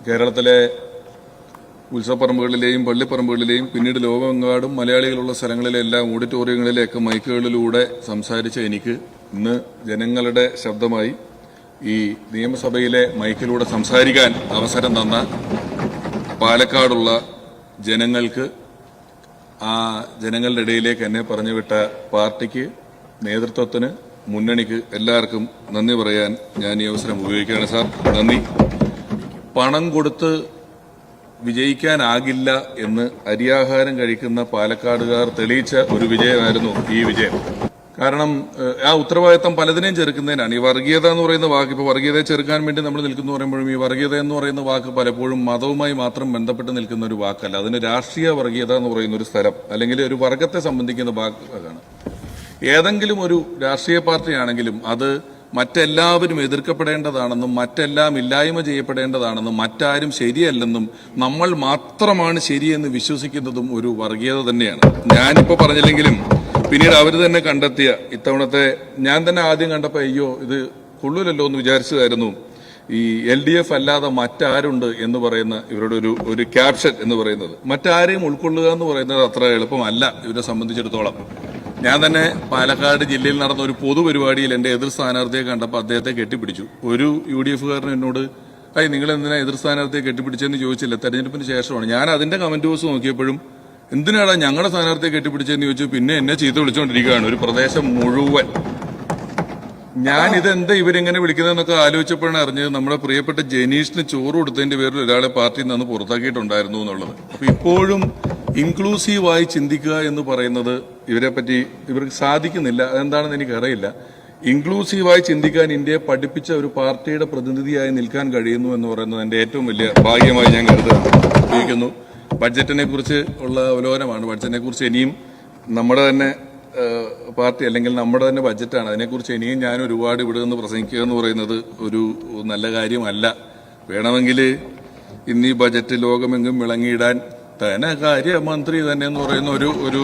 കേരളത്തിലെ ഉത്സവപ്പറമ്പുകളിലെയും പള്ളിപ്പറമ്പുകളിലെയും പിന്നീട് ലോകമെങ്ങാടും മലയാളികളുള്ള സ്ഥലങ്ങളിലെല്ലാം ഓഡിറ്റോറിയങ്ങളിലെയൊക്കെ മൈക്കുകളിലൂടെ സംസാരിച്ച എനിക്ക് ഇന്ന് ജനങ്ങളുടെ ശബ്ദമായി ഈ നിയമസഭയിലെ മൈക്കിലൂടെ സംസാരിക്കാൻ അവസരം തന്ന പാലക്കാടുള്ള ജനങ്ങൾക്ക്, ആ ജനങ്ങളുടെ ഇടയിലേക്ക് എന്നെ പറഞ്ഞുവിട്ട പാർട്ടിക്ക്, നേതൃത്വത്തിന്, മുന്നണിക്ക് എല്ലാവർക്കും നന്ദി പറയാൻ ഞാൻ ഈ അവസരം ഉപയോഗിക്കുകയാണ്. സാർ, നന്ദി. പണം കൊടുത്ത് വിജയിക്കാനാകില്ല എന്ന് അരിയാഹാരം കഴിക്കുന്ന പാലക്കാടുകാർ തെളിയിച്ച ഒരു വിജയമായിരുന്നു ഈ വിജയം. കാരണം ആ ഉത്തരവാദിത്തം പലതിനെയും ചെറുക്കുന്നതിനാണ്. ഈ വർഗീയത എന്ന് പറയുന്ന വാക്ക്, ഇപ്പോൾ വർഗീയതയെ ചെറുക്കാൻ വേണ്ടി നമ്മൾ നിൽക്കുന്നു പറയുമ്പോഴും ഈ വർഗീയത എന്ന് പറയുന്ന വാക്ക് പലപ്പോഴും മതവുമായി മാത്രം ബന്ധപ്പെട്ട് നിൽക്കുന്ന ഒരു വാക്കല്ല. അതിന് രാഷ്ട്രീയ വർഗീയത എന്ന് പറയുന്ന ഒരു സ്ഥലം, അല്ലെങ്കിൽ ഒരു വർഗത്തെ സംബന്ധിക്കുന്ന വാക്കാണ്. ഏതെങ്കിലും ഒരു രാഷ്ട്രീയ പാർട്ടിയാണെങ്കിലും അത് മറ്റെല്ലാവരും എതിർക്കപ്പെടേണ്ടതാണെന്നും മറ്റെല്ലാം ഇല്ലായ്മ ചെയ്യപ്പെടേണ്ടതാണെന്നും മറ്റാരും ശരിയല്ലെന്നും നമ്മൾ മാത്രമാണ് ശരിയെന്ന് വിശ്വസിക്കുന്നതും ഒരു വർഗീയത തന്നെയാണ്. ഞാനിപ്പോൾ പറഞ്ഞില്ലെങ്കിലും പിന്നീട് അവർ തന്നെ കണ്ടെത്തിയ ഇത്തവണത്തെ, ഞാൻ തന്നെ ആദ്യം കണ്ടപ്പോൾ അയ്യോ ഇത് കൊള്ളൂലല്ലോ എന്ന് വിചാരിച്ചതായിരുന്നു ഈ LDF അല്ലാതെ മറ്റാരുണ്ട് എന്ന് പറയുന്ന ഇവരുടെ ഒരു ക്യാപ്ഷൻ എന്ന് പറയുന്നത്. മറ്റാരെയും ഉൾക്കൊള്ളുക എന്ന് പറയുന്നത് അത്ര എളുപ്പമല്ല ഇവരെ സംബന്ധിച്ചിടത്തോളം. ഞാൻ തന്നെ പാലക്കാട് ജില്ലയിൽ നടന്ന ഒരു പൊതുപരിപാടിയിൽ എന്റെ എതിർ സ്ഥാനാർത്ഥിയെ കണ്ടപ്പോൾ അദ്ദേഹത്തെ കെട്ടിപ്പിടിച്ചു. ഒരു UDF-കാരൻ എന്നോട് നിങ്ങൾ എന്തിനാ എതിർ സ്ഥാനാർത്ഥിയെ കെട്ടിപ്പിടിച്ചെന്ന് ചോദിച്ചില്ല, തെരഞ്ഞെടുപ്പിന് ശേഷമാണ്. ഞാൻ അതിന്റെ കമന്റ് ബോക്സ് നോക്കിയപ്പോഴും എന്തിനാണ് ഞങ്ങളുടെ സ്ഥാനാർത്ഥിയെ കെട്ടിപ്പിടിച്ചെന്ന് ചോദിച്ചു. പിന്നെ എന്നെ ചീത്ത വിളിച്ചുകൊണ്ടിരിക്കുകയാണ് ഒരു പ്രദേശം മുഴുവൻ. ഞാൻ ഇതെന്താ ഇവരെങ്ങനെ വിളിക്കുന്നതെന്നൊക്കെ ആലോചിച്ചപ്പോഴാണ് അറിഞ്ഞത് നമ്മുടെ പ്രിയപ്പെട്ട ജനീഷിന് ചോറ് കൊടുത്തതിന്റെ പേരിൽ ഒരാളെ പാർട്ടിയിൽ നിന്ന് പുറത്താക്കിയിട്ടുണ്ടായിരുന്നു എന്നുള്ളത്. അപ്പൊ ഇപ്പോഴും ഇൻക്ലൂസീവായി ചിന്തിക്കുക എന്ന് പറയുന്നത് ഇവർക്ക് സാധിക്കുന്നില്ല. അതെന്താണെന്ന് എനിക്കറിയില്ല. ഇൻക്ലൂസീവായി ചിന്തിക്കാൻ ഇന്ത്യയെ പഠിപ്പിച്ച ഒരു പാർട്ടിയുടെ പ്രതിനിധിയായി നിൽക്കാൻ കഴിയുന്നു എന്ന് പറയുന്നത് എന്റെ ഏറ്റവും വലിയ ഭാഗ്യമായി ഞാൻ കരുതുന്നു. ബഡ്ജറ്റിനെ കുറിച്ച് ഉള്ള അവലോകനമാണ്. ബഡ്ജറ്റിനെ കുറിച്ച് ഇനിയും നമ്മുടെ തന്നെ പാർട്ടി, അല്ലെങ്കിൽ നമ്മുടെ തന്നെ ബഡ്ജറ്റാണ്, അതിനെക്കുറിച്ച് ഇനിയും ഞാൻ ഒരുപാട് ഇവിടെ നിന്ന് പ്രസംഗിക്കുക എന്ന് പറയുന്നത് ഒരു നല്ല കാര്യമല്ല. വേണമെങ്കിൽ ഇന്ന് ഈ ബഡ്ജറ്റ് ലോകമെങ്ങും വിളങ്ങിയിടാൻ ധനകാര്യമന്ത്രി തന്നെ എന്ന് പറയുന്ന ഒരു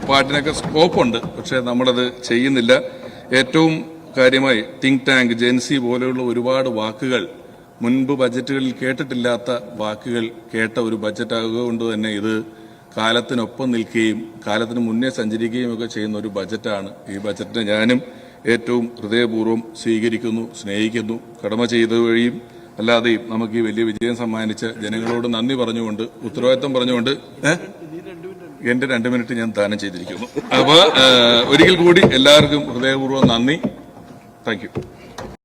പാട്ടിനൊക്കെ സ്കോപ്പുണ്ട്. പക്ഷെ നമ്മളത് ചെയ്യുന്നില്ല. ഏറ്റവും കാര്യമായി തിങ്ക് ടാങ്ക്, ജെൻസി പോലെയുള്ള ഒരുപാട് വാക്കുകൾ, മുൻപ് ബജറ്റുകളിൽ കേട്ടിട്ടില്ലാത്ത വാക്കുകൾ കേട്ട ഒരു ബജറ്റാകുക കൊണ്ട് തന്നെ ഇത് കാലത്തിനൊപ്പം നിൽക്കുകയും കാലത്തിന് മുന്നേ സഞ്ചരിക്കുകയും ഒക്കെ ചെയ്യുന്ന ഒരു ബജറ്റാണ്. ഈ ബജറ്റിനെ ഞാനും ഏറ്റവും ഹൃദയപൂർവ്വം സ്വീകരിക്കുന്നു, സ്നേഹിക്കുന്നു. കടമ ചെയ്ത വഴിയും അല്ലാതെയും നമുക്ക് ഈ വലിയ വിജയം സമ്മാനിച്ച ജനങ്ങളോട് നന്ദി പറഞ്ഞുകൊണ്ട്, ഉത്തരവാദിത്വം പറഞ്ഞുകൊണ്ട് എന്റെ 2 മിനിറ്റ് ഞാൻ ദാനം ചെയ്തിരിക്കുന്നു. അപ്പൊ ഒരിക്കൽ കൂടി എല്ലാവർക്കും ഹൃദയപൂർവ്വം നന്ദി. Thank you.